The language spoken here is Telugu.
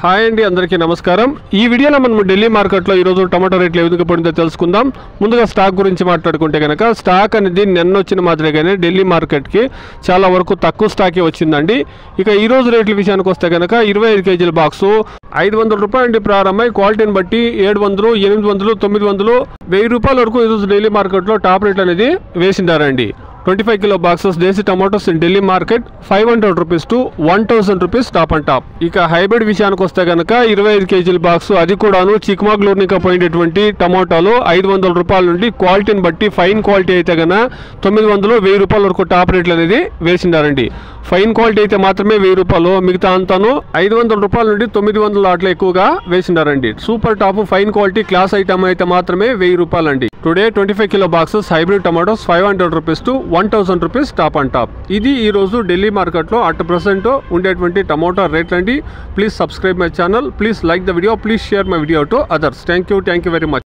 హాయ్ అండి, అందరికీ నమస్కారం. ఈ వీడియోలో మనం ఢిల్లీ మార్కెట్లో ఈరోజు టమాటో రేట్లు ఏ విధంగా పడిందో తెలుసుకుందాం. ముందుగా స్టాక్ గురించి మాట్లాడుకుంటే కనుక స్టాక్ అనేది నిన్న వచ్చిన మాదిరిగానే ఢిల్లీ మార్కెట్కి చాలా వరకు తక్కువ స్టాకే వచ్చిందండి. ఇక ఈరోజు రేట్ల విషయానికి వస్తే కనుక 25 కేజీల బాక్సు 500 రూపాయల నుండి ప్రారంభమై క్వాలిటీని బట్టి 700, 800, 900, 1000 రూపాయల వరకు ఈరోజు ఢిల్లీ మార్కెట్లో టాప్ రేట్లు అనేది వేసిండారండి. 25 kilo boxes desi tomatoes in Delhi market 500 rupees to 1000 rupees top and top. ఇక హైబ్రిడ్ విషయానికి వస్తే కనుక 25 కేజీల బాక్స్ అది కూడాను చిక్మగళూరునిక పోయినటువంటి టమాటాలు 500 రూపాయల నుండి క్వాలిటీని బట్టి ఫైన్ క్వాలిటీ అయితే కనుక 900, 1000 రూపాయల వరకు టాప్ రేట్లు అనేది వేసిండారండి. ఫైన్ క్వాలిటీ అయితే మాత్రమే 1000 రూపాయలు, మిగతా అంతాను 500 రూపాయల నుండి 900 అట్లా ఎక్కువగా వేసిండారండి. Super top fine quality class item అయితే మాత్రమే 1000 రూపాయలు అండి. Today 25 kilo boxes hybrid tomatoes 500 rupees to 1000 rupees top and top. ఇది ఈ రోజు ఢిల్లీ మార్కెట్లో అట్ ప్రెసెంట్ ఉండేటువంటి టమాటో రేట్లు అండి. Please subscribe my channel, please like the video, please share my video to others. Thank you very much.